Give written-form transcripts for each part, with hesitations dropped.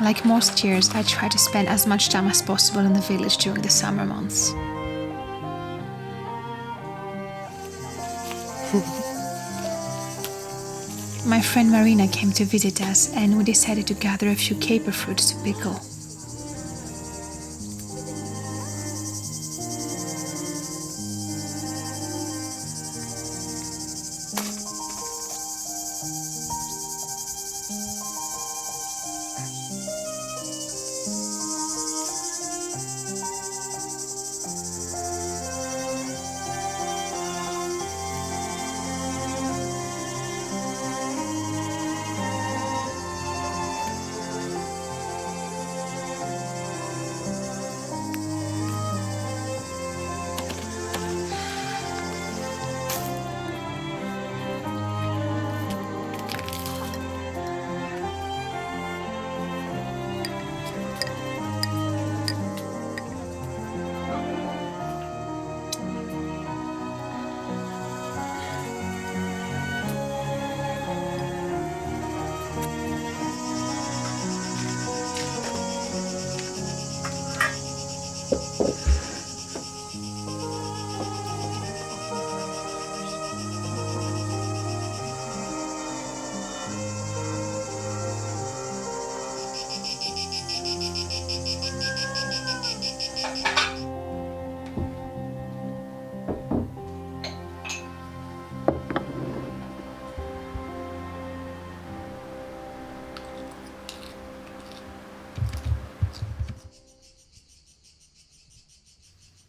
Like most years, I try to spend as much time as possible in the village during the summer months. My friend Marina came to visit us and we decided to gather a few caper fruits to pickle.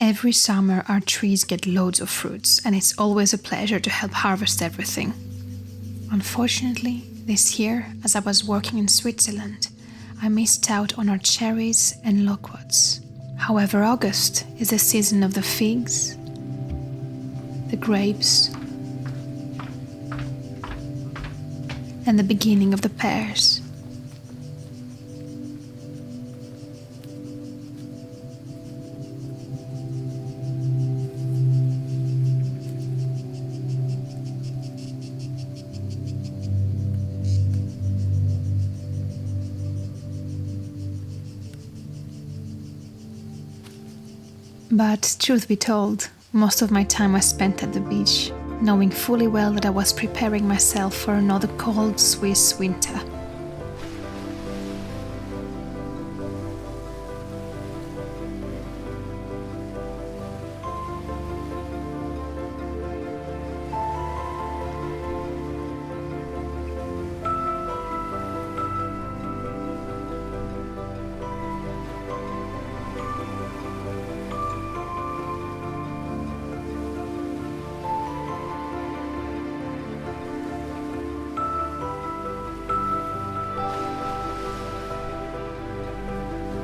Every summer our trees get loads of fruits and it's always a pleasure to help harvest everything. Unfortunately, this year, as I was working in Switzerland, I missed out on our cherries and loquats. However, August is the season of the figs, the grapes, and the beginning of the pears. But truth be told, most of my time was spent at the beach, knowing fully well that I was preparing myself for another cold Swiss winter.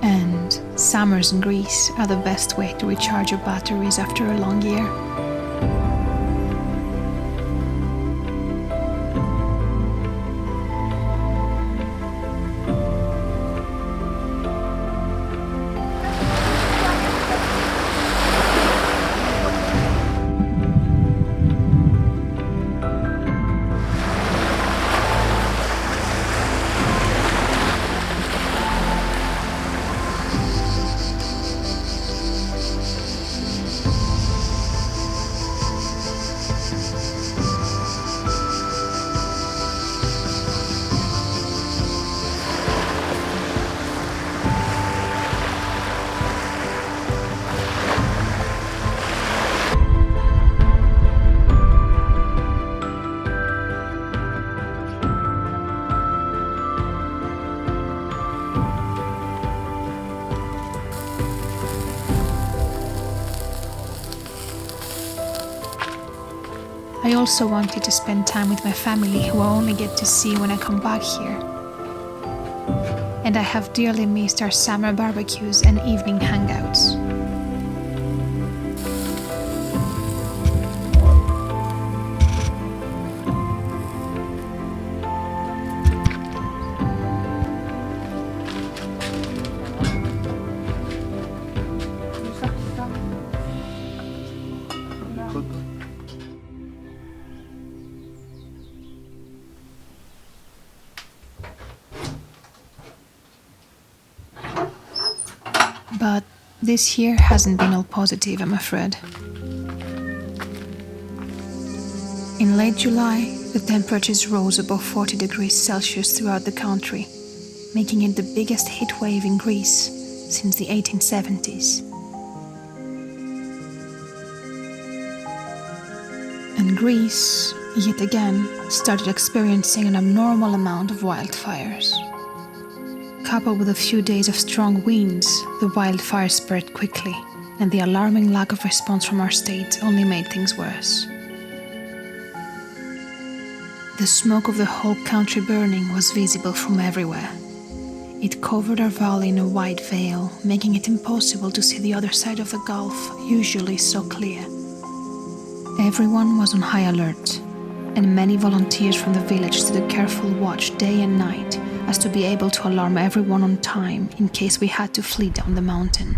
And summers in Greece are the best way to recharge your batteries after a long year. I also wanted to spend time with my family, who I only get to see when I come back here. And I have dearly missed our summer barbecues and evening hangouts. But this year hasn't been all positive, I'm afraid. In late July, the temperatures rose above 40 degrees Celsius throughout the country, making it the biggest heat wave in Greece since the 1870s. And Greece, yet again, started experiencing an abnormal amount of wildfires. Coupled with a few days of strong winds, the wildfires spread quickly, and the alarming lack of response from our state only made things worse. The smoke of the whole country burning was visible from everywhere. It covered our valley in a white veil, making it impossible to see the other side of the Gulf, usually so clear. Everyone was on high alert, and many volunteers from the village stood a careful watch day and night, as to be able to alarm everyone on time in case we had to flee down the mountain.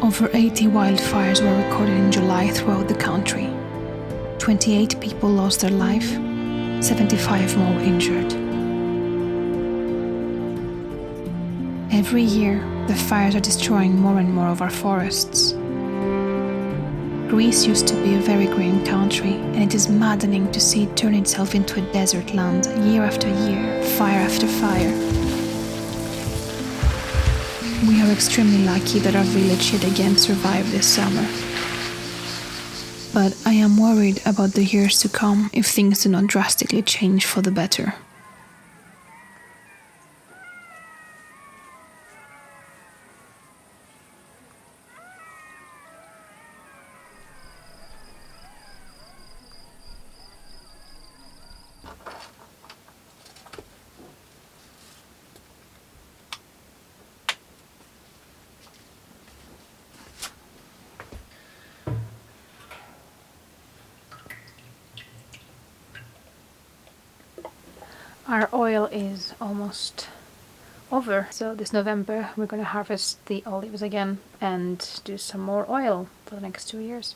Over 80 wildfires were recorded in July throughout the country. 28 people lost their life, 75 more were injured. Every year, the fires are destroying more and more of our forests. Greece used to be a very green country, and it is maddening to see it turn itself into a desert land year after year, fire after fire. We are extremely lucky that our village yet again survived this summer. But I am worried about the years to come if things do not drastically change for the better. Our oil is almost over, so this November we're going to harvest the olives again and do some more oil for the next 2 years.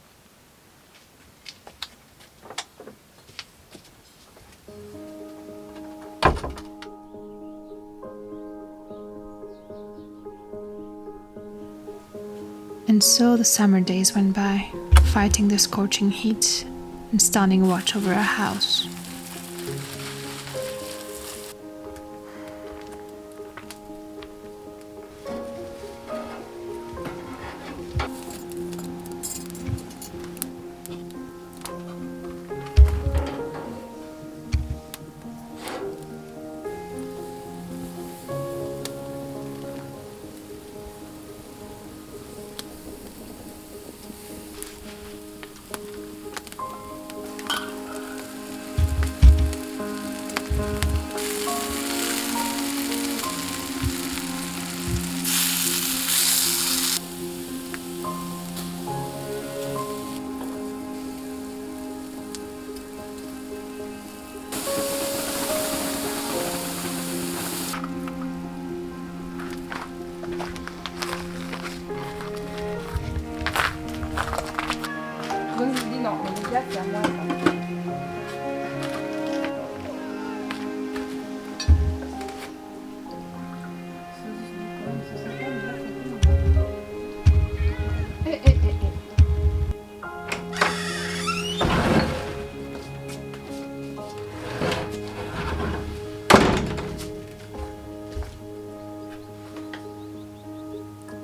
And so the summer days went by, fighting the scorching heat and standing watch over our house.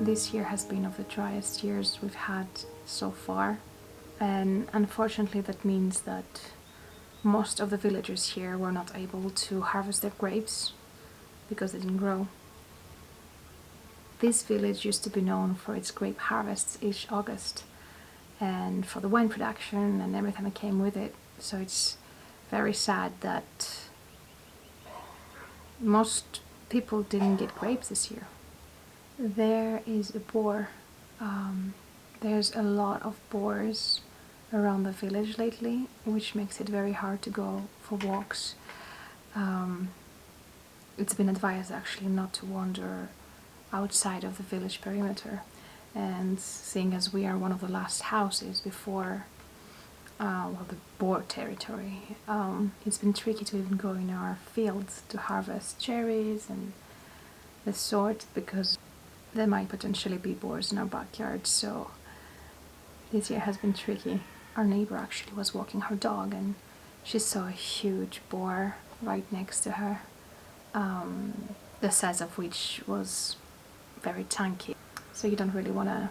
This year has been of the driest years we've had so far, and unfortunately that means that most of the villagers here were not able to harvest their grapes because they didn't grow. This village used to be known for its grape harvests each August and for the wine production and everything that came with it, so it's very sad that most people didn't get grapes this year. There is a boar. There's a lot of boars around the village lately, which makes it very hard to go for walks. It's been advised actually not to wander outside of the village perimeter, and seeing as we are one of the last houses before the boar territory, it's been tricky to even go in our fields to harvest cherries and the sort, because there might potentially be boars in our backyard, so this year has been tricky. Our neighbor actually was walking her dog and she saw a huge boar right next to her, the size of which was very chunky. So you don't really want to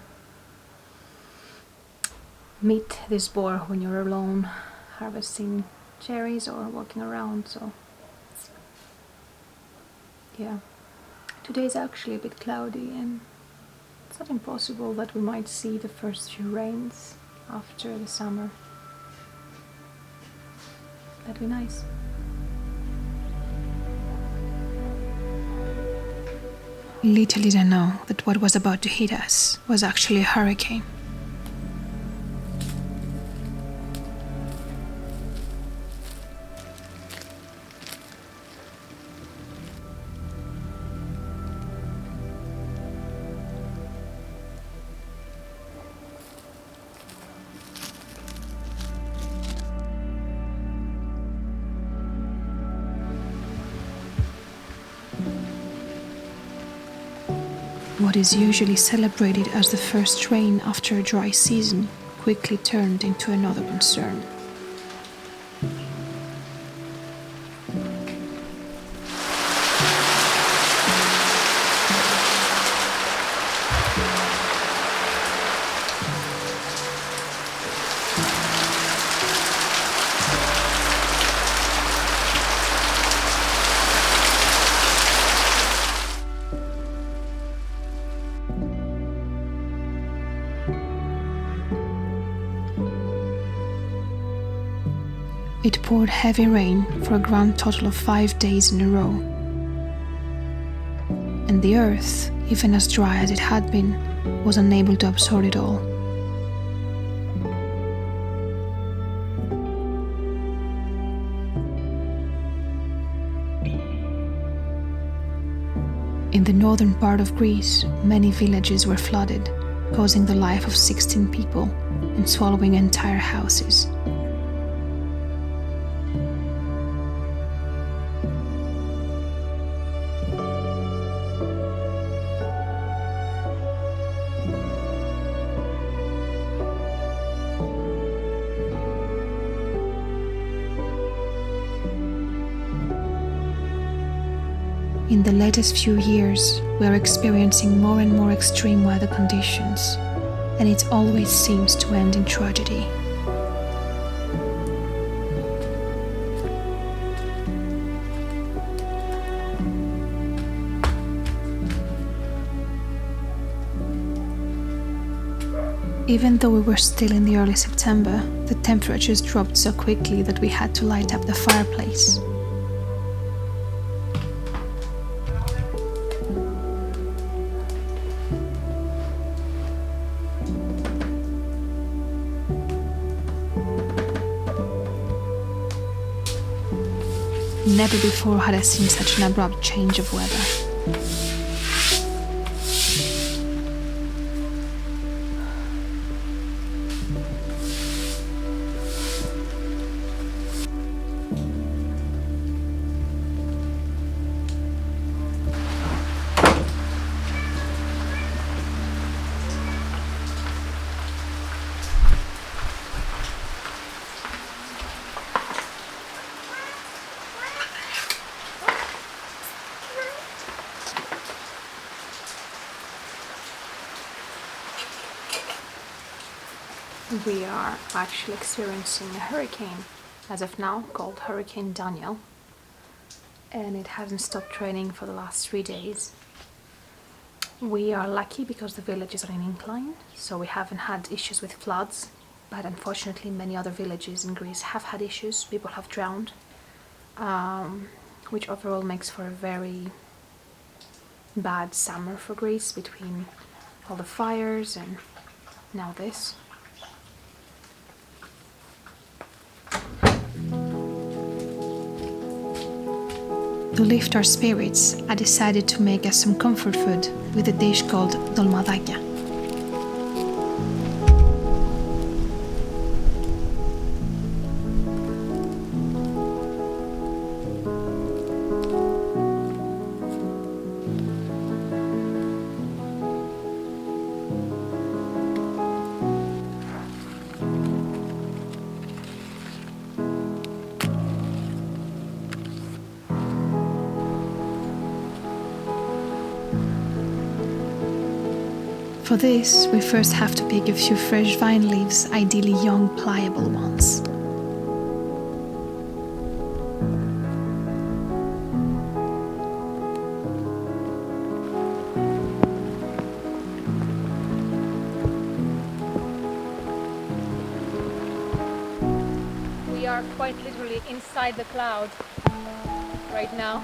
meet this boar when you're alone harvesting cherries or walking around, so yeah. Today is actually a bit cloudy, and it's not impossible that we might see the first few rains after the summer. That'd be nice. Little did I know that what was about to hit us was actually a hurricane. What is usually celebrated as the first rain after a dry season quickly turned into another concern. It poured heavy rain for a grand total of 5 days in a row. And the earth, even as dry as it had been, was unable to absorb it all. In the northern part of Greece, many villages were flooded, causing the life of 16 people and swallowing entire houses. In the latest few years, we are experiencing more and more extreme weather conditions, and it always seems to end in tragedy. Even though we were still in the early September, the temperatures dropped so quickly that we had to light up the fireplace. Never before had I seen such an abrupt change of weather. We are actually experiencing a hurricane as of now called Hurricane Daniel, and it hasn't stopped raining for the last 3 days. We are lucky because the village is on an incline, so we haven't had issues with floods, but unfortunately many other villages in Greece have had issues. People have drowned, which overall makes for a very bad summer for Greece, between all the fires and now this. To lift our spirits, I decided to make us some comfort food with a dish called Dolmadakia. For this, we first have to pick a few fresh vine leaves, ideally young, pliable ones. We are quite literally inside the cloud right now.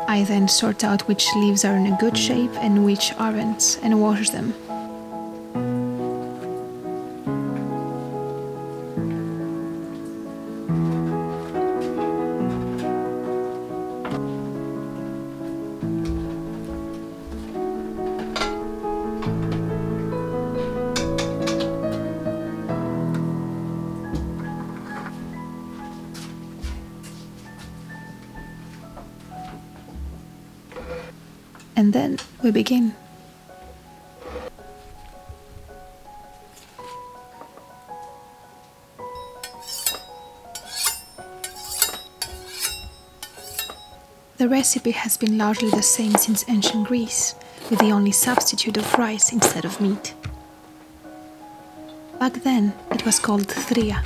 I then sort out which leaves are in a good shape and which aren't, and wash them. And then we begin. The recipe has been largely the same since ancient Greece, with the only substitute of rice instead of meat. Back then, it was called thria,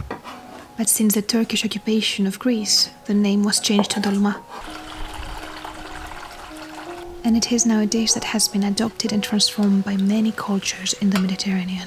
but since the Turkish occupation of Greece, the name was changed to dolma. And it is now a dish that has been adopted and transformed by many cultures in the Mediterranean.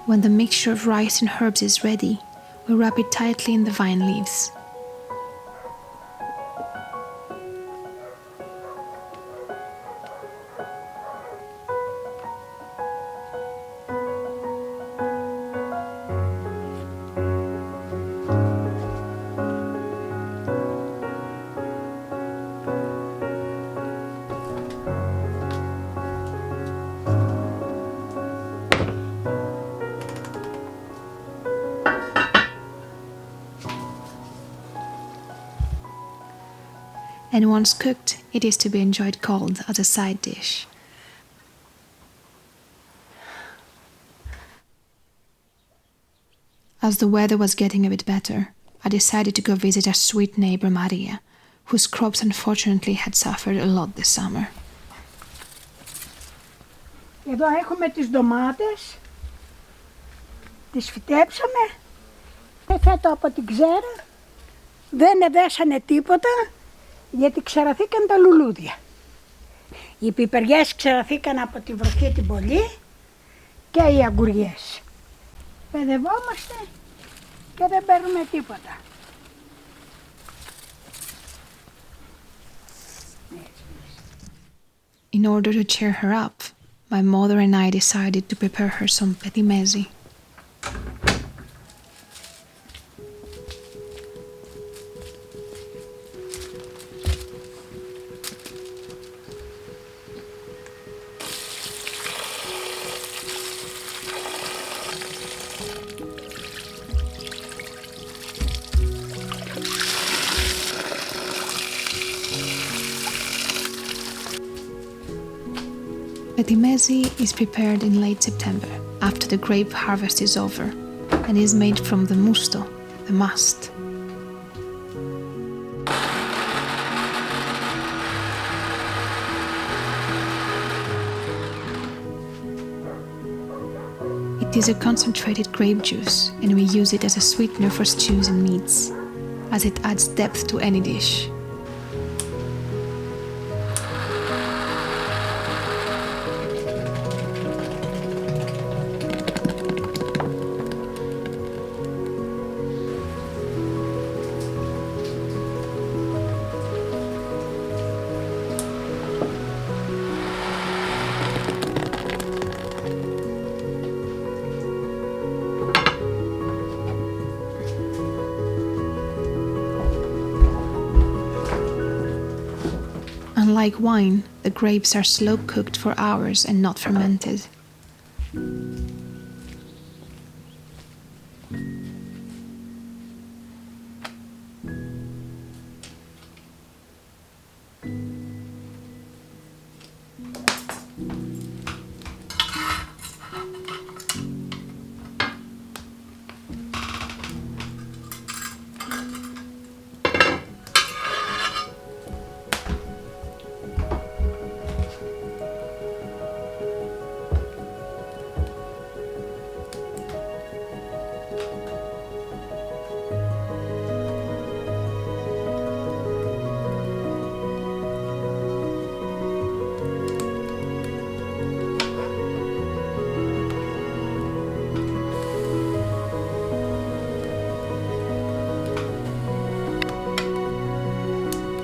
When the mixture of rice and herbs is ready, we wrap it tightly in the vine leaves. And once cooked, it is to be enjoyed cold as a side dish. As the weather was getting a bit better, I decided to go visit our sweet neighbor Maria, whose crops unfortunately had suffered a lot this summer. Εδώ έχουμε τις ντομάτες, τις φυτέψαμε, έφετο από την ξέρα, δεν εδέσανε τίποτα γιατί ξεραθήκαν τα λουλούδια. Οι πιπεριές ξεραθήκαν από τη βροχή την πολύ και οι αγκουριές. Παιδευόμαστε και δεν παίρνουμε τίποτα. In order to cheer her up, my mother and I decided to prepare her some petimezi. Petimezi is prepared in late September, after the grape harvest is over, and is made from the musto, the must. It is a concentrated grape juice, and we use it as a sweetener for stews and meats, as it adds depth to any dish. Unlike wine, the grapes are slow cooked for hours and not fermented.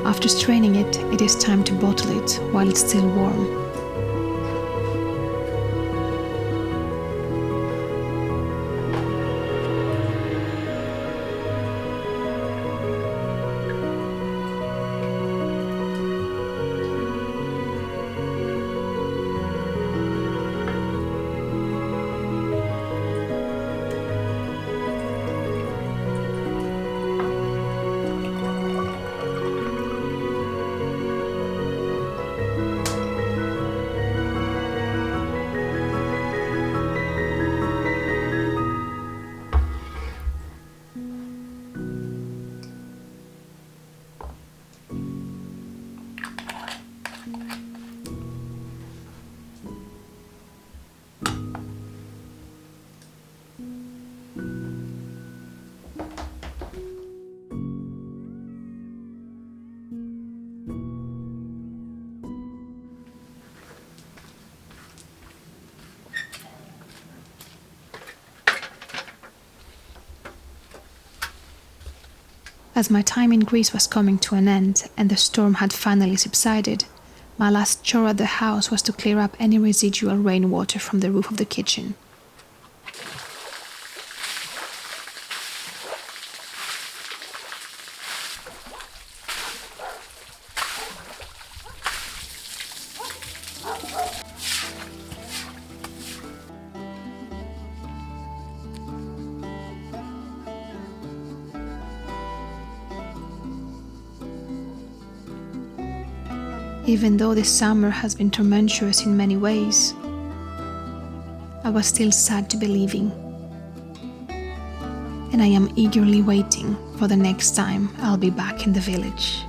After straining it, it is time to bottle it while it's still warm. As my time in Greece was coming to an end and the storm had finally subsided, my last chore at the house was to clear up any residual rainwater from the roof of the kitchen. Even though this summer has been tumultuous in many ways, I was still sad to be leaving, and I am eagerly waiting for the next time I'll be back in the village.